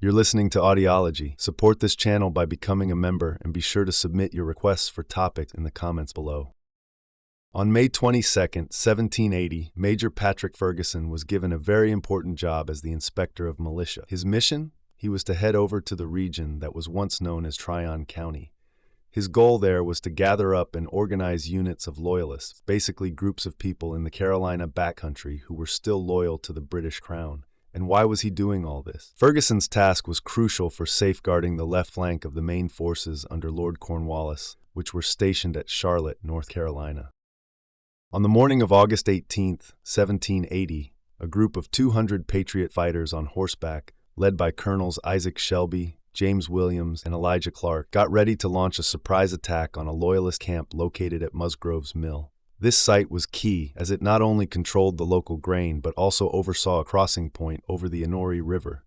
You're listening to Audiology. Support this channel by becoming a member and be sure to submit your requests for topics in the comments below. On May 22, 1780, Major Patrick Ferguson was given a very important job as the inspector of militia. His mission? He was to head over to the region that was once known as Tryon County. His goal there was to gather up and organize units of loyalists, basically groups of people in the Carolina backcountry who were still loyal to the British Crown. And why was he doing all this? Ferguson's task was crucial for safeguarding the left flank of the main forces under Lord Cornwallis, which were stationed at Charlotte, North Carolina. On the morning of August 18, 1780, a group of 200 Patriot fighters on horseback, led by Colonels Isaac Shelby, James Williams, and Elijah Clark, got ready to launch a surprise attack on a Loyalist camp located at Musgrove's mill. This site was key as it not only controlled the local grain but also oversaw a crossing point over the Inori River.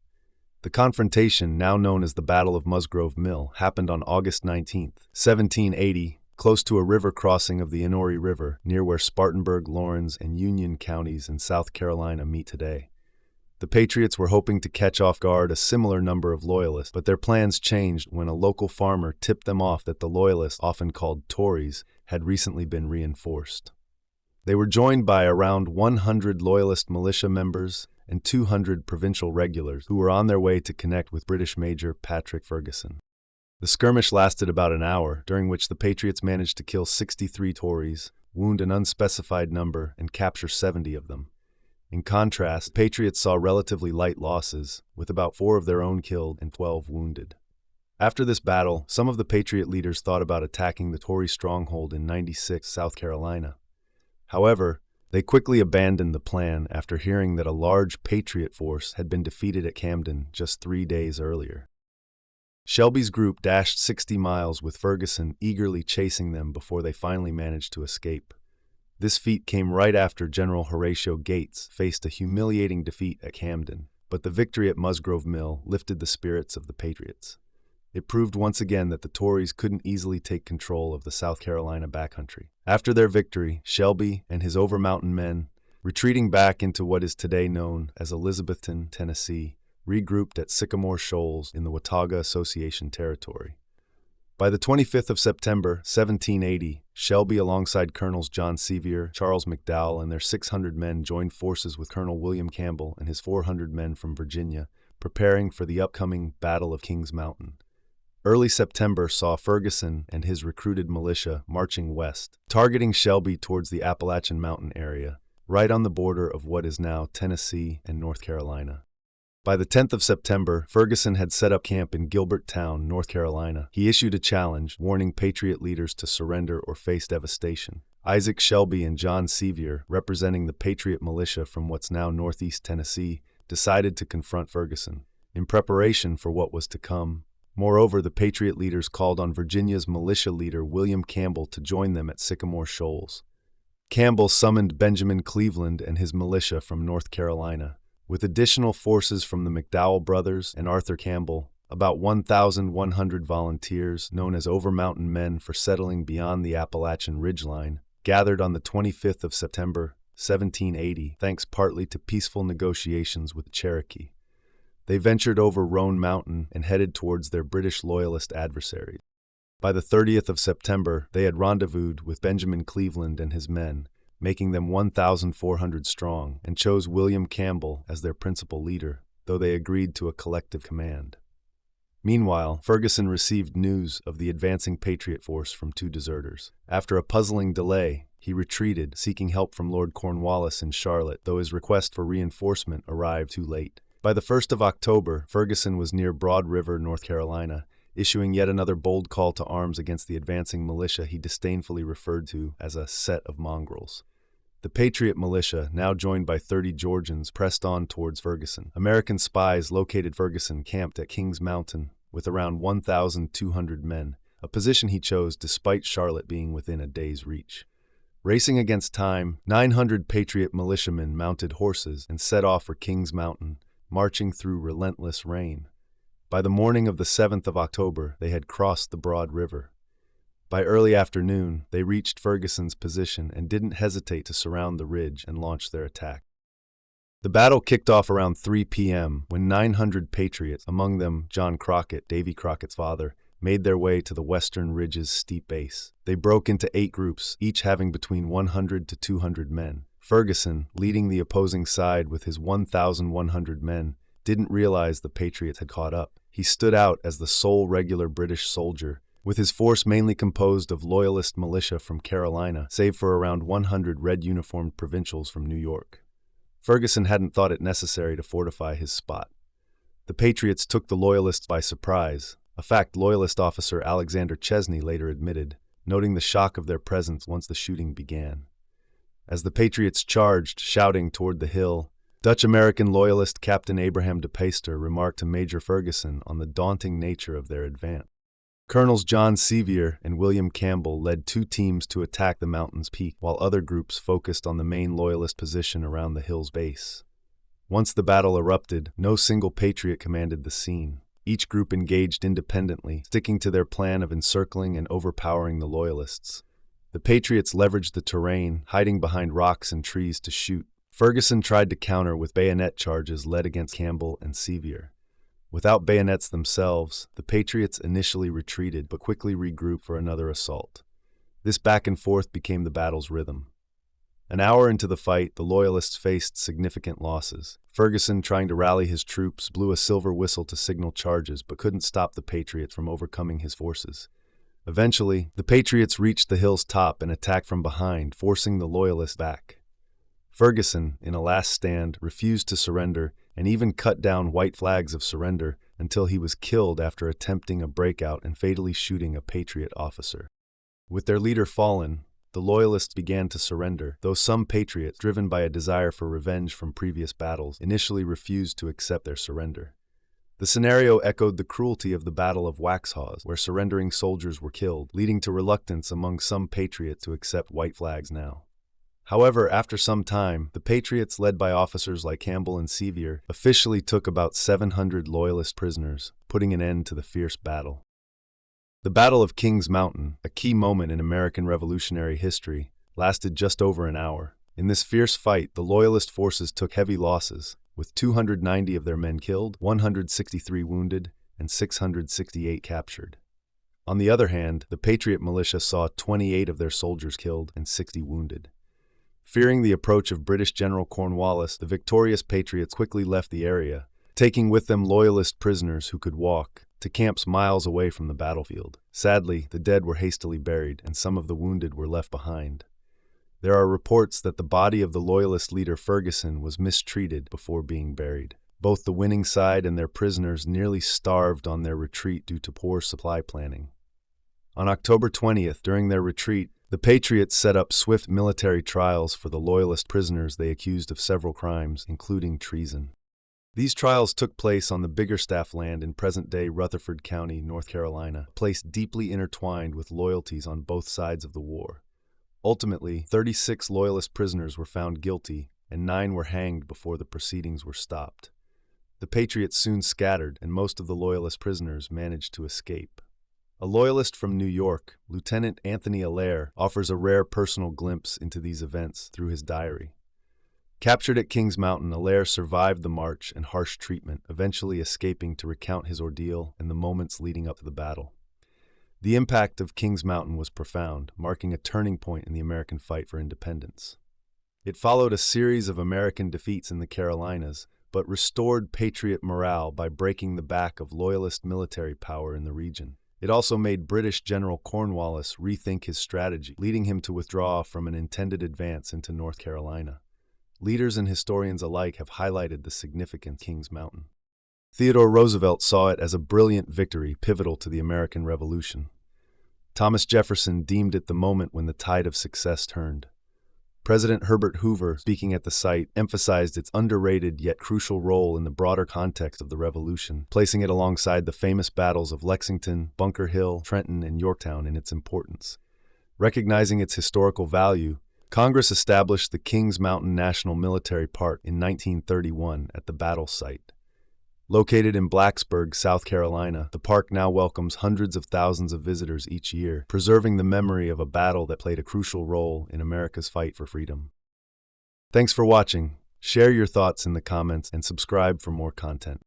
The confrontation, now known as the Battle of Musgrove Mill, happened on August 19, 1780, close to a river crossing of the Inori River, near where Spartanburg, Laurens, and Union counties in South Carolina meet today. The Patriots were hoping to catch off guard a similar number of Loyalists, but their plans changed when a local farmer tipped them off that the Loyalists, often called Tories, had recently been reinforced. They were joined by around 100 Loyalist militia members and 200 provincial regulars who were on their way to connect with British Major Patrick Ferguson. The skirmish lasted about an hour, during which the Patriots managed to kill 63 Tories, wound an unspecified number, and capture 70 of them. In contrast, Patriots saw relatively light losses, with about 4 of their own killed and 12 wounded. After this battle, some of the Patriot leaders thought about attacking the Tory stronghold in 96, South Carolina. However, they quickly abandoned the plan after hearing that a large Patriot force had been defeated at Camden just 3 days earlier. Shelby's group dashed 60 miles with Ferguson eagerly chasing them before they finally managed to escape. This feat came right after General Horatio Gates faced a humiliating defeat at Camden, but the victory at Musgrove Mill lifted the spirits of the Patriots. It proved once again that the Tories couldn't easily take control of the South Carolina backcountry. After their victory, Shelby and his Overmountain men, retreating back into what is today known as Elizabethton, Tennessee, regrouped at Sycamore Shoals in the Watauga Association territory. By the 25th of September, 1780, Shelby alongside Colonels John Sevier, Charles McDowell, and their 600 men joined forces with Colonel William Campbell and his 400 men from Virginia, preparing for the upcoming Battle of Kings Mountain. Early September saw Ferguson and his recruited militia marching west, targeting Shelby towards the Appalachian Mountain area, right on the border of what is now Tennessee and North Carolina. By the 10th of September, Ferguson had set up camp in Gilberttown, North Carolina. He issued a challenge, warning Patriot leaders to surrender or face devastation. Isaac Shelby and John Sevier, representing the Patriot militia from what's now northeast Tennessee, decided to confront Ferguson, in preparation for what was to come. Moreover, the Patriot leaders called on Virginia's militia leader William Campbell to join them at Sycamore Shoals. Campbell summoned Benjamin Cleveland and his militia from North Carolina. With additional forces from the McDowell brothers and Arthur Campbell, about 1,100 volunteers, known as Overmountain Men for settling beyond the Appalachian ridgeline, gathered on the 25th of September, 1780, thanks partly to peaceful negotiations with the Cherokee. They ventured over Roan Mountain and headed towards their British Loyalist adversaries. By the 30th of September, they had rendezvoused with Benjamin Cleveland and his men, making them 1,400 strong, and chose William Campbell as their principal leader, though they agreed to a collective command. Meanwhile, Ferguson received news of the advancing Patriot force from 2 deserters. After a puzzling delay, he retreated, seeking help from Lord Cornwallis in Charlotte, though his request for reinforcement arrived too late. By the 1st of October, Ferguson was near Broad River, North Carolina, issuing yet another bold call to arms against the advancing militia he disdainfully referred to as a set of mongrels. The Patriot militia, now joined by 30 Georgians, pressed on towards Ferguson. American spies located Ferguson camped at Kings Mountain with around 1,200 men, a position he chose despite Charlotte being within a day's reach. Racing against time, 900 Patriot militiamen mounted horses and set off for Kings Mountain, marching through relentless rain. By the morning of the 7th of October, they had crossed the Broad River. By early afternoon, they reached Ferguson's position and didn't hesitate to surround the ridge and launch their attack. The battle kicked off around 3 p.m. when 900 Patriots, among them John Crockett, Davy Crockett's father, made their way to the Western Ridge's steep base. They broke into 8 groups, each having between 100 to 200 men. Ferguson, leading the opposing side with his 1,100 men, didn't realize the Patriots had caught up. He stood out as the sole regular British soldier, with his force mainly composed of Loyalist militia from Carolina, save for around 100 red-uniformed provincials from New York. Ferguson hadn't thought it necessary to fortify his spot. The Patriots took the Loyalists by surprise, a fact Loyalist officer Alexander Chesney later admitted, noting the shock of their presence once the shooting began. As the Patriots charged, shouting toward the hill, Dutch-American Loyalist Captain Abraham de Peyster remarked to Major Ferguson on the daunting nature of their advance. Colonels John Sevier and William Campbell led 2 teams to attack the mountain's peak, while other groups focused on the main Loyalist position around the hill's base. Once the battle erupted, no single Patriot commanded the scene. Each group engaged independently, sticking to their plan of encircling and overpowering the Loyalists. The Patriots leveraged the terrain, hiding behind rocks and trees to shoot. Ferguson tried to counter with bayonet charges led against Campbell and Sevier. Without bayonets themselves, the Patriots initially retreated but quickly regrouped for another assault. This back and forth became the battle's rhythm. An hour into the fight, the Loyalists faced significant losses. Ferguson, trying to rally his troops, blew a silver whistle to signal charges but couldn't stop the Patriots from overcoming his forces. Eventually, the Patriots reached the hill's top and attacked from behind, forcing the Loyalists back. Ferguson, in a last stand, refused to surrender and even cut down white flags of surrender until he was killed after attempting a breakout and fatally shooting a Patriot officer. With their leader fallen, the Loyalists began to surrender, though some Patriots, driven by a desire for revenge from previous battles, initially refused to accept their surrender. The scenario echoed the cruelty of the Battle of Waxhaws, where surrendering soldiers were killed, leading to reluctance among some Patriots to accept white flags now. However, after some time, the Patriots, led by officers like Campbell and Sevier, officially took about 700 Loyalist prisoners, putting an end to the fierce battle. The Battle of Kings Mountain, a key moment in American Revolutionary history, lasted just over an hour. In this fierce fight, the Loyalist forces took heavy losses, with 290 of their men killed, 163 wounded, and 668 captured. On the other hand, the Patriot militia saw 28 of their soldiers killed and 60 wounded. Fearing the approach of British General Cornwallis, the victorious Patriots quickly left the area, taking with them Loyalist prisoners who could walk, to camps miles away from the battlefield. Sadly, the dead were hastily buried, and some of the wounded were left behind. There are reports that the body of the Loyalist leader Ferguson was mistreated before being buried. Both the winning side and their prisoners nearly starved on their retreat due to poor supply planning. On October 20th, during their retreat, the Patriots set up swift military trials for the Loyalist prisoners they accused of several crimes, including treason. These trials took place on the Biggerstaff land in present-day Rutherford County, North Carolina, a place deeply intertwined with loyalties on both sides of the war. Ultimately, 36 Loyalist prisoners were found guilty, and 9 were hanged before the proceedings were stopped. The Patriots soon scattered, and most of the Loyalist prisoners managed to escape. A Loyalist from New York, Lieutenant Anthony Allaire, offers a rare personal glimpse into these events through his diary. Captured at Kings Mountain, Allaire survived the march and harsh treatment, eventually escaping to recount his ordeal and the moments leading up to the battle. The impact of Kings Mountain was profound, marking a turning point in the American fight for independence. It followed a series of American defeats in the Carolinas, but restored Patriot morale by breaking the back of Loyalist military power in the region. It also made British General Cornwallis rethink his strategy, leading him to withdraw from an intended advance into North Carolina. Leaders and historians alike have highlighted the significance of Kings Mountain. Theodore Roosevelt saw it as a brilliant victory pivotal to the American Revolution. Thomas Jefferson deemed it the moment when the tide of success turned. President Herbert Hoover, speaking at the site, emphasized its underrated yet crucial role in the broader context of the Revolution, placing it alongside the famous battles of Lexington, Bunker Hill, Trenton, and Yorktown in its importance. Recognizing its historical value, Congress established the Kings Mountain National Military Park in 1931 at the battle site. Located in Blacksburg, South Carolina, the park now welcomes hundreds of thousands of visitors each year, preserving the memory of a battle that played a crucial role in America's fight for freedom. Thanks for watching. Share your thoughts in the comments and subscribe for more content.